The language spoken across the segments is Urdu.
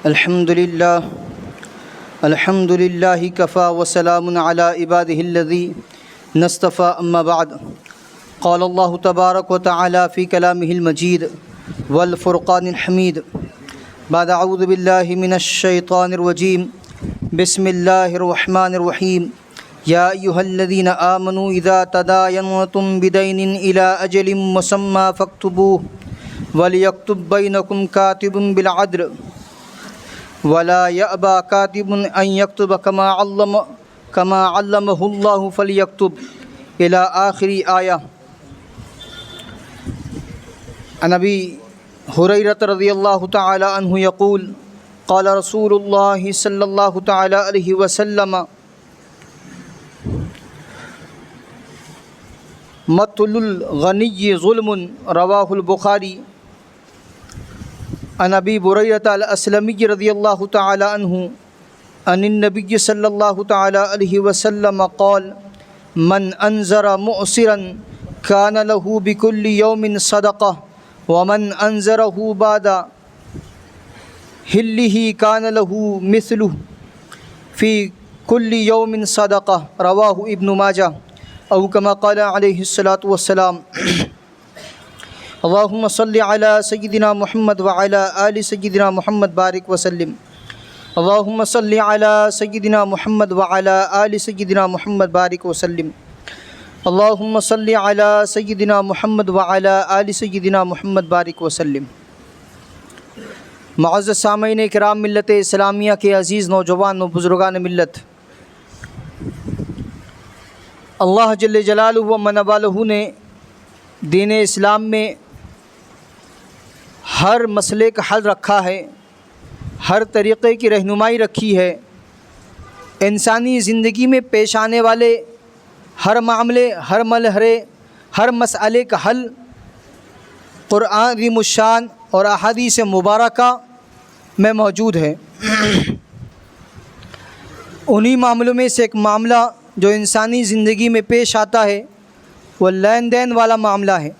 الحمد للہ کفا وسلام علی عباده الذین اصطفى اما بعد قال اللہ تبارک وتعالی فی کلامہ المجید والفرقان الحمید بعد اعوذ باللہ من الشیطان الرجیم بسم اللہ الرحمن الرحیم یا ایہا الذین آمنوا اذا تداینتم بدین الی اجل مسمی فاکتبوہ ولیکتب بینکم کاتب بالعدل ولا یأبی کاتب ان یکتب کما علمہ اللہ فلیکتب الی آخر آیہ۔ عن ابی ہریرہ رضی اللہ تعالی عنہ یقول قال رسول اللہ صلی اللہ تعالی علیہ وسلم مطل الغنی ظلم رواہ البخاری۔ عن ابی بریرۃ الاسلمی رضی اللہ تعالی عنہ عن النبی صلی اللہ تعالی علیہ وسلم قال من انذر مؤسرا کان له بكل یوم صدقہ ومن انذرہ بعد حلہ کان له مثلہ فی کل یوم صدقہ رواہ ابن ماجہ او کما قال علیہ الصلاۃ والسلام۔ اللہم صلی علی سیدنا محمد وعلی آل سیدنا محمد بارک وسلم۔ اللہم صلی علی سیدنا محمد وعلی آل سیدنا محمد بارک وسلم۔ اللہم صلی علی سیدنا محمد وعلی آل سیدنا محمد بارک وسلم۔ معزز سامعین کرام، ملت اسلامیہ کے عزیز نوجوان و بزرگان ملت، اللہ جل جلالہ و من والہ نے دین اسلام میں ہر مسئلے کا حل رکھا ہے، ہر طریقے کی رہنمائی رکھی ہے۔ انسانی زندگی میں پیش آنے والے ہر معاملے، ہر ملحرے، ہر مسئلے کا حل قرآن عظیم الشان اور احادیث مبارکہ میں موجود ہے۔ انہی معاملوں میں سے ایک معاملہ جو انسانی زندگی میں پیش آتا ہے وہ لین دین والا معاملہ ہے۔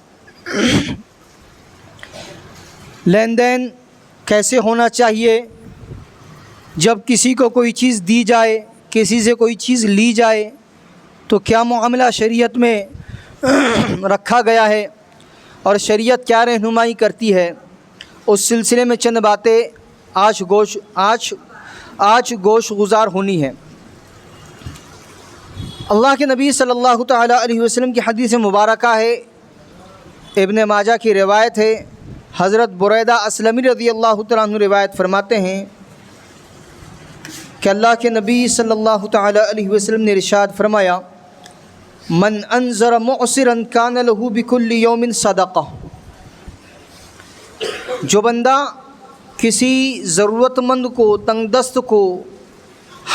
لین دین کیسے ہونا چاہیے؟ جب کسی کو کوئی چیز دی جائے، کسی سے کوئی چیز لی جائے تو کیا معاملہ شریعت میں رکھا گیا ہے اور شریعت کیا رہنمائی کرتی ہے، اس سلسلے میں چند باتیں آج گوش گزار ہونی ہے۔ اللہ کے نبی صلی اللہ تعالی علیہ وسلم کی حدیث مبارکہ ہے، ابن ماجہ کی روایت ہے۔ حضرت بریدہ اسلمی رضی اللہ تعالیٰ عنہ روایت فرماتے ہیں کہ اللہ کے نبی صلی اللہ تعالی علیہ وسلم نے ارشاد فرمایا من انذر معسرا کان له بكل یوم صدقہ۔ جو بندہ کسی ضرورت مند کو، تنگ دست کو،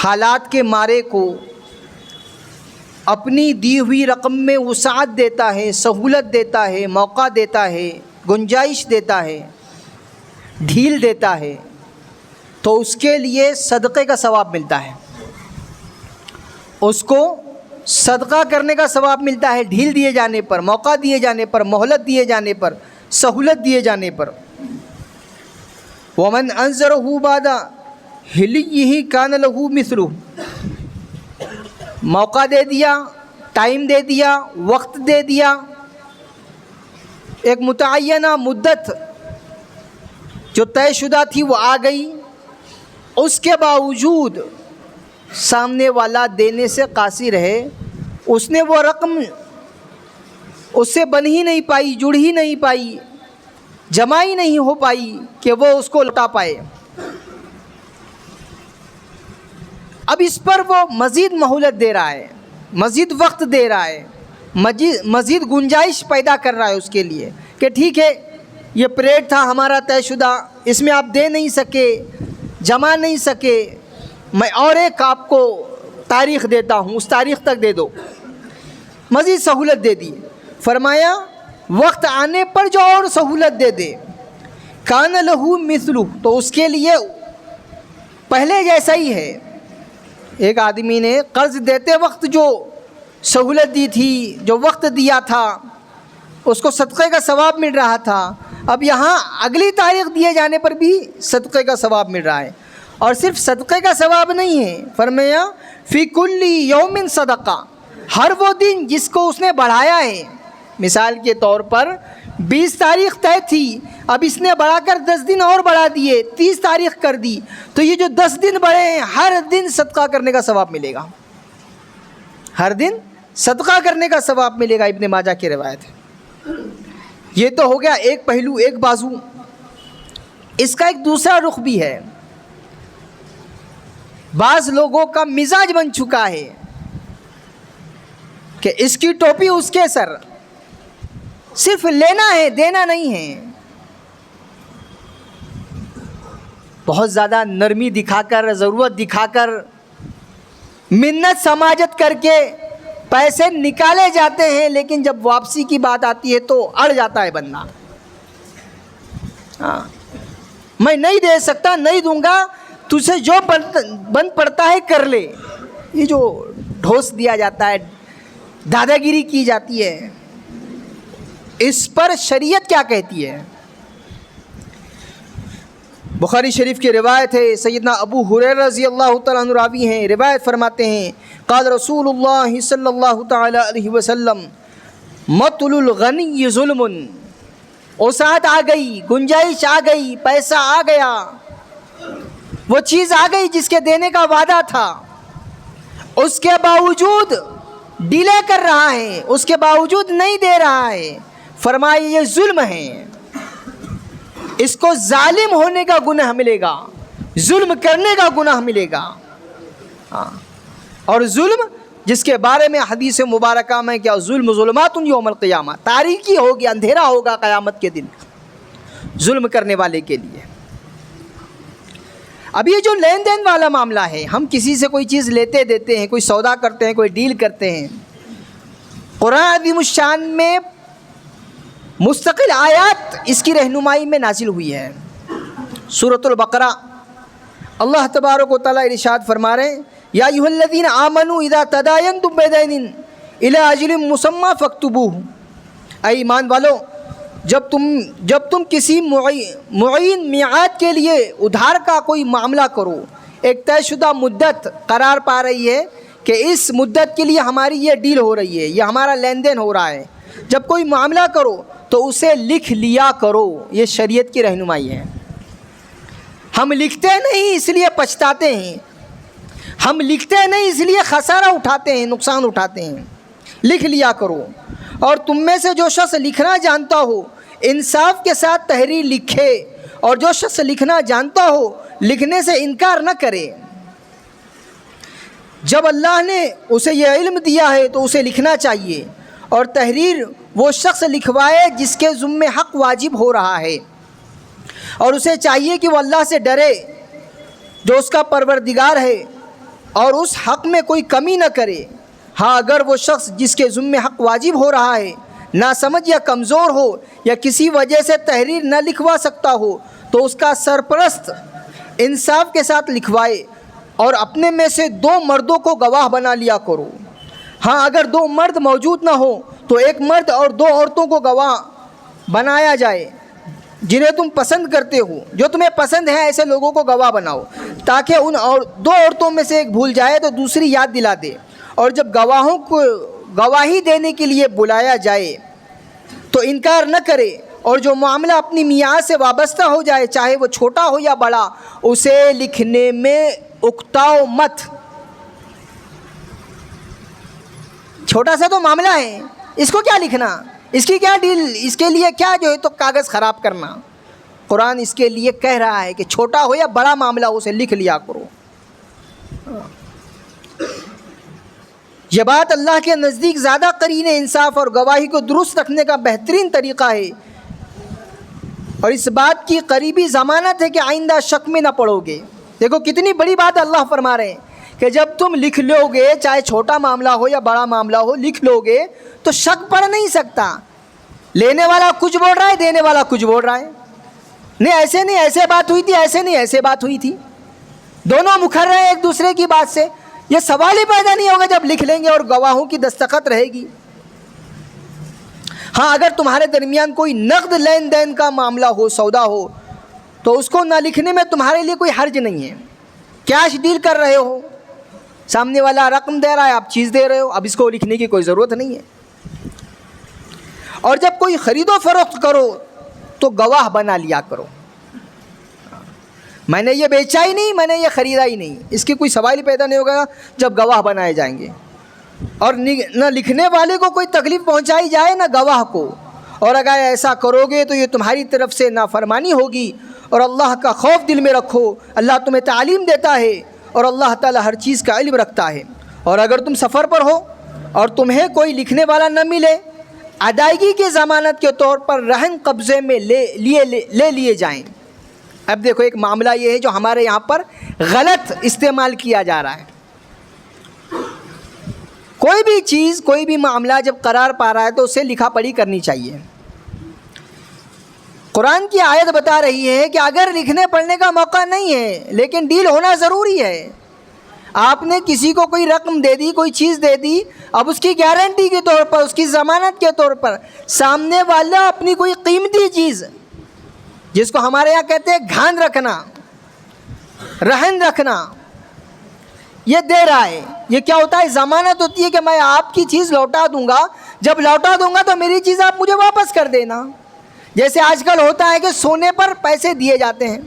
حالات کے مارے کو اپنی دی ہوئی رقم میں وسعت دیتا ہے، سہولت دیتا ہے، موقع دیتا ہے، گنجائش دیتا ہے، ڈھیل دیتا ہے، تو اس کے لیے صدقے کا ثواب ملتا ہے۔ اس کو صدقہ کرنے کا ثواب ملتا ہے، ڈھیل دیے جانے پر، موقع دیے جانے پر، مہلت دیے جانے پر، سہولت دیے جانے پر۔ ومن انذرہ بعد حلیہ کان لہ مثلہ۔ موقع دے دیا، ٹائم دے دیا، وقت دے دیا، ایک متعینہ مدت جو طے شدہ تھی وہ آ گئی، اس کے باوجود سامنے والا دینے سے قاصر رہے، اس نے وہ رقم اس سے بن ہی نہیں پائی، جڑ ہی نہیں پائی، جمع ہی نہیں ہو پائی کہ وہ اس کو لوٹا پائے۔ اب اس پر وہ مزید مہلت دے رہا ہے، مزید وقت دے رہا ہے، مزید گنجائش پیدا کر رہا ہے اس کے لیے کہ ٹھیک ہے یہ پریڈ تھا ہمارا طے شدہ، اس میں آپ دے نہیں سکے، جمع نہیں سکے، میں اور ایک آپ کو تاریخ دیتا ہوں، اس تاریخ تک دے دو۔ مزید سہولت دے دی، فرمایا وقت آنے پر جو اور سہولت دے دے کان لہ مثلہ، تو اس کے لیے پہلے جیسا ہی ہے۔ ایک آدمی نے قرض دیتے وقت جو سہولت دی تھی، جو وقت دیا تھا، اس کو صدقے کا ثواب مل رہا تھا، اب یہاں اگلی تاریخ دیے جانے پر بھی صدقے کا ثواب مل رہا ہے۔ اور صرف صدقے کا ثواب نہیں ہے، فرمایا فی کل یوم صدقہ، ہر وہ دن جس کو اس نے بڑھایا ہے. مثال کے طور پر 20 تاریخ طے تھی، اب اس نے بڑھا کر 10 دن اور بڑھا دیے، 30 تاریخ کر دی، تو یہ جو 10 دن بڑھے ہیں ہر دن صدقہ کرنے کا ثواب ملے گا، ہر دن صدقہ کرنے کا ثواب ملے گا. ابن ماجہ کی روایت ہے. یہ تو ہو گیا ایک پہلو، ایک بازو. اس کا ایک دوسرا رخ بھی ہے. بعض لوگوں کا مزاج بن چکا ہے کہ اس کی ٹوپی اس کے سر، صرف لینا ہے دینا نہیں ہے. بہت زیادہ نرمی دکھا کر، ضرورت دکھا کر، منت سماجت کر کے پیسے نکالے جاتے ہیں، لیکن جب واپسی کی بات آتی ہے تو اڑ جاتا ہے بندہ. ہاں میں نہیں دے سکتا، نہیں دوں گا، تجھے جو بند پڑتا ہے کر لے. یہ جو ڈھوس دیا جاتا ہے، دادا گیری کی جاتی ہے، اس پر شریعت کیا کہتی ہے؟ بخاری شریف کی روایت ہے، سیدنا ابو ہریرہ رضی اللہ تعالیٰ عنہ راوی ہیں، روایت فرماتے ہیں قال رسول اللہ صلی اللہ تعالی علیہ وسلم مطل الغنی ظلم. اوساط آ گئی، گنجائش آ گئی، پیسہ آ گیا، وہ چیز آ گئی جس کے دینے کا وعدہ تھا، اس کے باوجود ڈیلے کر رہا ہے، اس کے باوجود نہیں دے رہا ہے. فرمایا یہ ظلم ہے، اس کو ظالم ہونے کا گناہ ملے گا، ظلم کرنے کا گناہ ملے گا. ہاں، اور ظلم جس کے بارے میں حدیث مبارکہ میں کیا، ظلم ظلمات یوم القیامہ، تاریکی ہوگی، اندھیرا ہوگا قیامت کے دن ظلم کرنے والے کے لیے. اب یہ جو لین دین والا معاملہ ہے، ہم کسی سے کوئی چیز لیتے دیتے ہیں، کوئی سودا کرتے ہیں، کوئی ڈیل کرتے ہیں، قرآن عظیم الشان میں مستقل آیات اس کی رہنمائی میں نازل ہوئی ہے. سورۃ البقرہ اللہ تبارک و تعالیٰ ارشاد فرما رہے ہیں یا ایھا الذین آمنوا اذا تداینتم بدین الی اجل مسمی فاکتبوہ. اے ایمان والو، جب تم کسی معین میعاد کے لیے ادھار کا کوئی معاملہ کرو، ایک طے شدہ مدت قرار پا رہی ہے کہ اس مدت کے لیے ہماری یہ ڈیل ہو رہی ہے، یہ ہمارا لین دین ہو رہا ہے، جب کوئی معاملہ کرو تو اسے لکھ لیا کرو. یہ شریعت کی رہنمائی ہے. ہم لکھتے نہیں اس لیے پچھتاتے ہیں، ہم لکھتے نہیں اس لیے خسارہ اٹھاتے ہیں، نقصان اٹھاتے ہیں. لکھ لیا کرو. اور تم میں سے جو شخص لکھنا جانتا ہو انصاف کے ساتھ تحریر لکھے، اور جو شخص لکھنا جانتا ہو لکھنے سے انکار نہ کرے. جب اللہ نے اسے یہ علم دیا ہے تو اسے لکھنا چاہیے، اور تحریر وہ شخص لکھوائے جس کے ذمے حق واجب ہو رہا ہے، اور اسے چاہیے کہ وہ اللہ سے ڈرے جو اس کا پروردگار ہے، اور اس حق میں کوئی کمی نہ کرے. ہاں اگر وہ شخص جس کے ذمے حق واجب ہو رہا ہے ناسمجھ یا کمزور ہو، یا کسی وجہ سے تحریر نہ لکھوا سکتا ہو، تو اس کا سرپرست انصاف کے ساتھ لکھوائے، اور اپنے میں سے 2 مردوں کو گواہ بنا لیا کرو. ہاں اگر 2 مرد موجود نہ ہو تو 1 مرد اور 2 عورتوں کو گواہ بنایا جائے جنہیں تم پسند کرتے ہو. جو تمہیں پسند ہے ایسے لوگوں کو گواہ بناؤ، تاکہ ان 2 عورتوں میں سے ایک بھول جائے تو دوسری یاد دلا دے. اور جب گواہوں کو گواہی دینے کے لیے بلایا جائے تو انکار نہ کرے. اور جو معاملہ اپنی میعاد سے وابستہ ہو جائے، چاہے وہ چھوٹا ہو یا بڑا، اسے لکھنے میں اکتاؤ مت. چھوٹا سا تو معاملہ ہے، اس کو کیا لکھنا، اس کی کیا ڈیل، اس کے لیے کیا جو ہے تو کاغذ خراب کرنا. قرآن اس کے لیے کہہ رہا ہے کہ چھوٹا ہو یا بڑا معاملہ اسے لکھ لیا کرو. یہ بات اللہ کے نزدیک زیادہ قرین انصاف اور گواہی کو درست رکھنے کا بہترین طریقہ ہے، اور اس بات کی قریبی ضمانت ہے کہ آئندہ شک میں نہ پڑو گے. دیکھو کتنی بڑی بات اللہ فرما رہے ہیں کہ جب تم لکھ لو گے، چاہے چھوٹا معاملہ ہو یا بڑا معاملہ ہو، لکھ لو گے تو شک پڑ نہیں سکتا. لینے والا کچھ بول رہا ہے، دینے والا کچھ بول رہا ہے، نہیں ایسے نہیں ایسے بات ہوئی تھی، ایسے نہیں ایسے بات ہوئی تھی، دونوں مکر رہے ہیں ایک دوسرے کی بات سے. یہ سوال ہی پیدا نہیں ہوگا جب لکھ لیں گے اور گواہوں کی دستخط رہے گی. ہاں اگر تمہارے درمیان کوئی نقد لین دین کا معاملہ ہو، سودا ہو، تو اس کو نہ لکھنے میں تمہارے لیے کوئی حرج نہیں ہے. کیش ڈیل کر رہے ہو, سامنے والا رقم دے رہا ہے, آپ چیز دے رہے ہو, اب اس کو لکھنے کی کوئی ضرورت نہیں ہے. اور جب کوئی خرید و فروخت کرو تو گواہ بنا لیا کرو. میں نے یہ بیچا ہی نہیں, میں نے یہ خریدا ہی نہیں, اس کی کوئی سوال ہی پیدا نہیں ہوگا جب گواہ بنائے جائیں گے. اور نہ لکھنے والے کو کوئی تکلیف پہنچائی جائے نہ گواہ کو. اور اگر ایسا کرو گے تو یہ تمہاری طرف سے نافرمانی ہوگی. اور اللہ کا خوف دل میں رکھو, اللہ تمہیں تعلیم دیتا ہے اور اللہ تعالیٰ ہر چیز کا علم رکھتا ہے. اور اگر تم سفر پر ہو اور تمہیں کوئی لکھنے والا نہ ملے, ادائیگی کی ضمانت کے طور پر رہن قبضے میں لے لیے جائیں. اب دیکھو ایک معاملہ یہ ہے جو ہمارے یہاں پر غلط استعمال کیا جا رہا ہے. کوئی بھی چیز, کوئی بھی معاملہ جب قرار پا رہا ہے تو اسے لکھا پڑھی کرنی چاہیے. قرآن کی آیت بتا رہی ہے کہ اگر لکھنے پڑھنے کا موقع نہیں ہے لیکن ڈیل ہونا ضروری ہے. آپ نے کسی کو کوئی رقم دے دی, کوئی چیز دے دی, اب اس کی گارنٹی کے طور پر, اس کی ضمانت کے طور پر سامنے والا اپنی کوئی قیمتی چیز, جس کو ہمارے یہاں کہتے ہیں گھان رکھنا, رہن رکھنا, یہ دے رہا ہے. یہ کیا ہوتا ہے؟ ضمانت ہوتی ہے کہ میں آپ کی چیز لوٹا دوں گا, جب لوٹا دوں گا تو میری چیز آپ مجھے واپس کر دینا. جیسے آج کل ہوتا ہے کہ سونے پر پیسے دیے جاتے ہیں,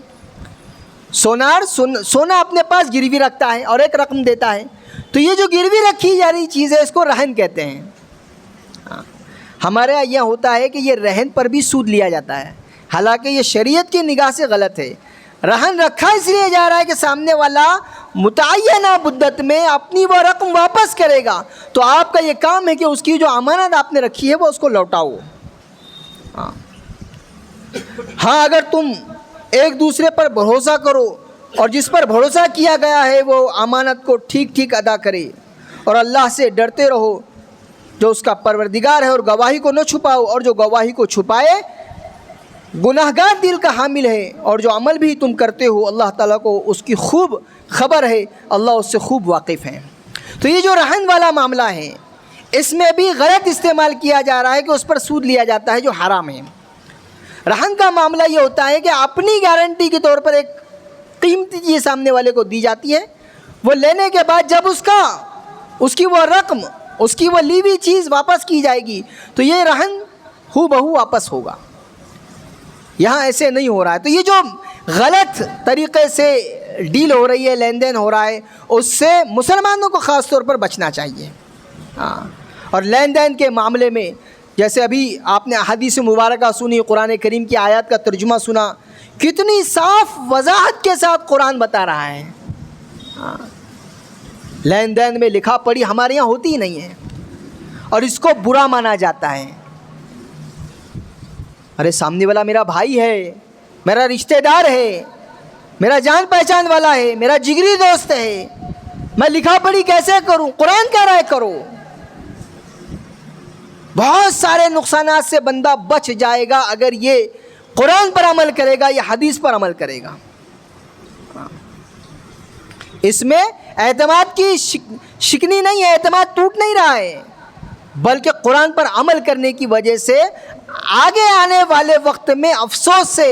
سونا اپنے پاس گروی رکھتا ہے اور ایک رقم دیتا ہے, تو یہ جو گروی رکھی جا رہی چیز ہے اس کو رہن کہتے ہیں. ہمارے یہاں یہ ہوتا ہے کہ یہ رہن پر بھی سود لیا جاتا ہے, حالانکہ یہ شریعت کی نگاہ سے غلط ہے. رہن رکھا اس لیے جا رہا ہے کہ سامنے والا متعینہ مدت میں اپنی وہ رقم واپس کرے گا, تو آپ کا یہ کام ہے کہ اس کی جو امانت آپ نے رکھی ہے وہ اس کو لوٹاؤ. ہاں اگر تم ایک دوسرے پر بھروسہ کرو اور جس پر بھروسہ کیا گیا ہے وہ امانت کو ٹھیک ٹھیک ادا کرے, اور اللہ سے ڈرتے رہو جو اس کا پروردگار ہے, اور گواہی کو نہ چھپاؤ, اور جو گواہی کو چھپائے گناہگار دل کا حامل ہے. اور جو عمل بھی تم کرتے ہو اللہ تعالیٰ کو اس کی خوب خبر ہے, اللہ اس سے خوب واقف ہے. تو یہ جو رہن والا معاملہ ہے اس میں بھی غلط استعمال کیا جا رہا ہے کہ اس پر سود لیا جاتا ہے جو حرام ہے. رہن کا معاملہ یہ ہوتا ہے کہ اپنی گارنٹی کے طور پر ایک قیمتی چیز سامنے والے کو دی جاتی ہے, وہ لینے کے بعد جب اس کی وہ رقم, اس کی وہ لی ہوئی چیز واپس کی جائے گی تو یہ رہن ہو بہو واپس ہوگا. یہاں ایسے نہیں ہو رہا ہے. تو یہ جو غلط طریقے سے ڈیل ہو رہی ہے, لین دین ہو رہا ہے, اس سے مسلمانوں کو خاص طور پر بچنا چاہیے. اور لین دین کے معاملے میں جیسے ابھی آپ نے احادیث مبارکہ سنی, قرآن کریم کی آیات کا ترجمہ سنا, کتنی صاف وضاحت کے ساتھ قرآن بتا رہا ہے. لین دین میں لکھا پڑھی ہمارے یہاں ہوتی ہی نہیں ہے, اور اس کو برا مانا جاتا ہے. ارے سامنے والا میرا بھائی ہے, میرا رشتہ دار ہے, میرا جان پہچان والا ہے, میرا جگری دوست ہے, میں لکھا پڑھی کیسے کروں؟ قرآن کہہ رہا ہے کرو. بہت سارے نقصانات سے بندہ بچ جائے گا اگر یہ قرآن پر عمل کرے گا, یہ حدیث پر عمل کرے گا. اس میں اعتماد کی شکنی نہیں ہے, اعتماد ٹوٹ نہیں رہا ہے, بلکہ قرآن پر عمل کرنے کی وجہ سے آگے آنے والے وقت میں افسوس سے,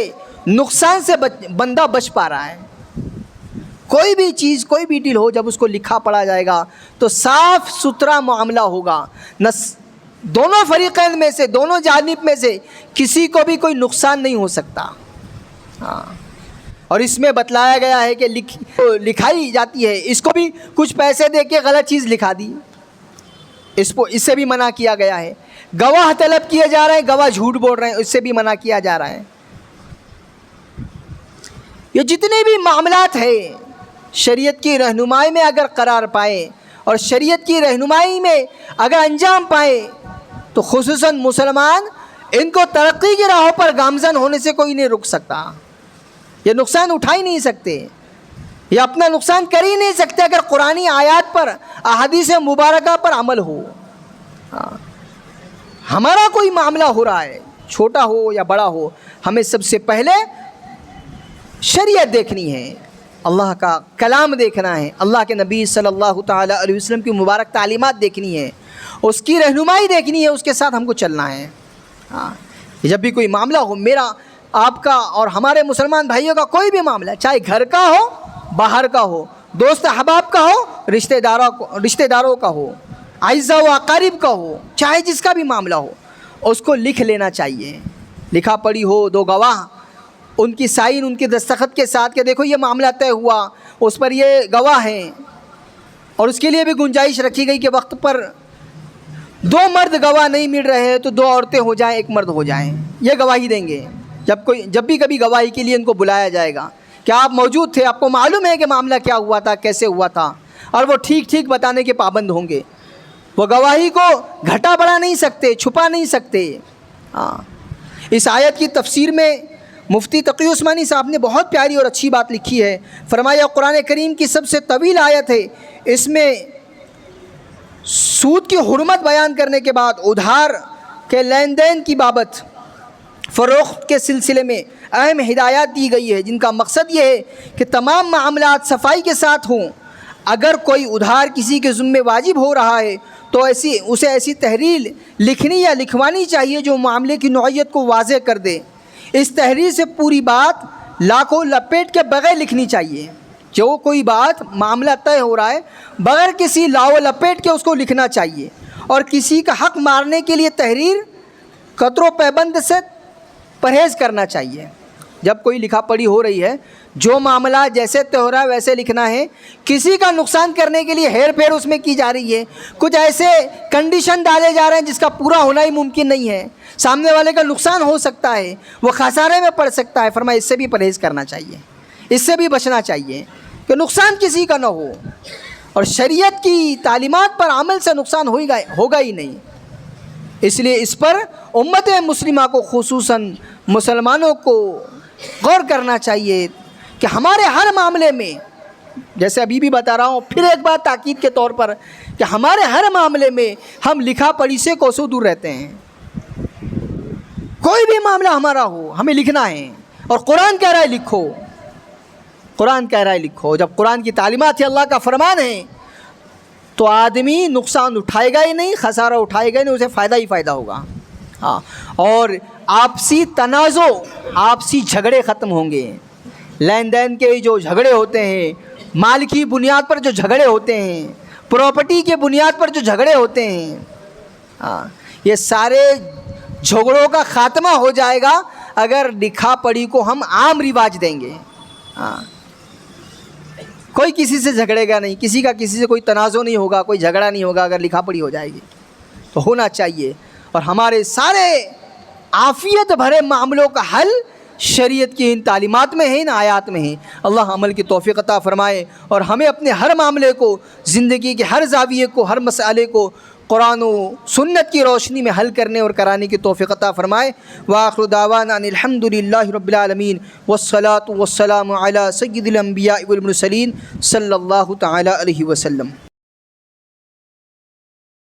نقصان سے بندہ بچ پا رہا ہے. کوئی بھی چیز, کوئی بھی ڈیل ہو, جب اس کو لکھا پڑھا جائے گا تو صاف ستھرا معاملہ ہوگا. دونوں فریقین میں سے, دونوں جانب میں سے کسی کو بھی کوئی نقصان نہیں ہو سکتا. اور اس میں بتلایا گیا ہے کہ لکھائی جاتی ہے, اس کو بھی کچھ پیسے دے کے غلط چیز لکھا دی, اس سے بھی منع کیا گیا ہے. گواہ طلب کیے جا رہے ہیں, گواہ جھوٹ بول رہے ہیں, اس سے بھی منع کیا جا رہا ہے. یہ جتنے بھی معاملات ہیں شریعت کی رہنمائی میں اگر قرار پائے اور شریعت کی رہنمائی میں اگر انجام پائے تو خصوصاً مسلمان ان کو ترقی کی راہوں پر گامزن ہونے سے کوئی نہیں رک سکتا. یہ نقصان اٹھا ہی نہیں سکتے, یہ اپنا نقصان کر ہی نہیں سکتے اگر قرآنی آیات پر, احادیث مبارکہ پر عمل ہو. ہمارا کوئی معاملہ ہو رہا ہے, چھوٹا ہو یا بڑا ہو, ہمیں سب سے پہلے شریعت دیکھنی ہے, اللہ کا کلام دیکھنا ہے, اللہ کے نبی صلی اللہ تعالیٰ علیہ وسلم کی مبارک تعلیمات دیکھنی ہے, اس کی رہنمائی دیکھنی ہے, اس کے ساتھ ہم کو چلنا ہے. جب بھی کوئی معاملہ ہو, میرا, آپ کا اور ہمارے مسلمان بھائیوں کا کوئی بھی معاملہ, چاہے گھر کا ہو باہر کا ہو, دوست احباب کا ہو، رشتہ داروں کا ہو، اعزا و اقارب کا ہو، چاہے جس کا بھی معاملہ ہو، اس کو لکھ لینا چاہیے. لکھا پڑھی ہو، دو گواہ، ان کی سائن، ان کی دستخط کے ساتھ کہ دیکھو یہ معاملہ طے ہوا، اس پر یہ گواہ ہیں. اور اس کے لیے بھی گنجائش رکھی گئی کہ وقت پر 2 مرد گواہ نہیں مل رہے تو 2 عورتیں ہو جائیں، 1 مرد ہو جائیں، یہ گواہی دیں گے. جب بھی کبھی گواہی کے لیے ان کو بلایا جائے گا کہ آپ موجود تھے، آپ کو معلوم ہے کہ معاملہ کیا ہوا تھا، کیسے ہوا تھا، اور وہ ٹھیک بتانے کے پابند ہوں گے. وہ گواہی کو گھٹا بڑھا نہیں سکتے، چھپا نہیں سکتے. اس آیت کی تفسیر میں مفتی تقی عثمانی صاحب نے بہت پیاری اور اچھی بات لکھی ہے. فرمایا قرآن کریم کی سب سے طویل آیت ہے، اس میں سود کی حرمت بیان کرنے کے بعد ادھار کے لین دین کی بابت فروخت کے سلسلے میں اہم ہدایات دی گئی ہے، جن کا مقصد یہ ہے کہ تمام معاملات صفائی کے ساتھ ہوں. اگر کوئی ادھار کسی کے ذمے واجب ہو رہا ہے تو اسے ایسی تحریر لکھنی یا لکھوانی چاہیے جو معاملے کی نوعیت کو واضح کر دے. اس تحریر سے پوری بات لاکھوں لپیٹ کے بغیر لکھنی چاہیے. جو کوئی بات معاملہ طے ہو رہا ہے بغیر کسی لاو لپیٹ کے اس کو لکھنا چاہیے. اور کسی کا حق مارنے کے لیے تحریر قطر و پیبند سے پرہیز کرنا چاہیے. جب کوئی لکھا پڑھی ہو رہی ہے، جو معاملہ جیسے طے ہو رہا ہے ویسے لکھنا ہے. کسی کا نقصان کرنے کے لیے ہیر پھیر اس میں کی جا رہی ہے، کچھ ایسے کنڈیشن ڈالے جا رہے ہیں جس کا پورا ہونا ہی ممکن نہیں ہے، سامنے والے کا نقصان ہو سکتا ہے، وہ خسارے میں پڑ سکتا ہے. فرمایا اس سے بھی پرہیز کرنا چاہیے، اس سے بھی بچنا چاہیے کہ نقصان کسی کا نہ ہو. اور شریعت کی تعلیمات پر عمل سے نقصان ہوگا ہی نہیں. اس لیے اس پر امت مسلمہ کو، خصوصاً مسلمانوں کو غور کرنا چاہیے کہ ہمارے ہر معاملے میں، جیسے ابھی بھی بتا رہا ہوں پھر ایک بار تاکید کے طور پر، کہ ہمارے ہر معاملے میں ہم لکھا پڑھی سے کوسوں دور رہتے ہیں. کوئی بھی معاملہ ہمارا ہو ہمیں لکھنا ہے. اور قرآن کہہ رہا ہے لکھو، قرآن کہہ رہا ہے لکھو. جب قرآن کی تعلیمات ہے، اللہ کا فرمان ہے، تو آدمی نقصان اٹھائے گا ہی نہیں، خسارہ اٹھائے گا ہی نہیں، اسے فائدہ ہی فائدہ ہوگا. اور آپسی تنازع، آپسی جھگڑے ختم ہوں گے. لین دین کے جو جھگڑے ہوتے ہیں، مال کی بنیاد پر جو جھگڑے ہوتے ہیں، پراپرٹی کے بنیاد پر جو جھگڑے ہوتے ہیں، یہ سارے جھگڑوں کا خاتمہ ہو جائے گا اگر لکھا پڑھی کو ہم عام رواج دیں گے. کوئی کسی سے جھگڑے گا نہیں، کسی کا کسی سے کوئی تنازع نہیں ہوگا، کوئی جھگڑا نہیں ہوگا اگر لکھا پڑھی ہو جائے گی. تو ہونا چاہیے. اور ہمارے سارے عافیت بھرے معاملوں کا حل شریعت کی ان تعلیمات میں ہے، ان آیات میں ہے. اللہ عمل کی توفیق عطا فرمائے اور ہمیں اپنے ہر معاملے کو، زندگی کے ہر زاویے کو، ہر مسئلے کو قرآن و سنت کی روشنی میں حل کرنے اور کرانے کی توفیق عطا فرمائے. وآخر دعوانا ان الحمد للہ رب العالمین والصلاة والسلام علی سید الانبیاء والمرسلین صلی اللہ تعالی علیہ وسلم.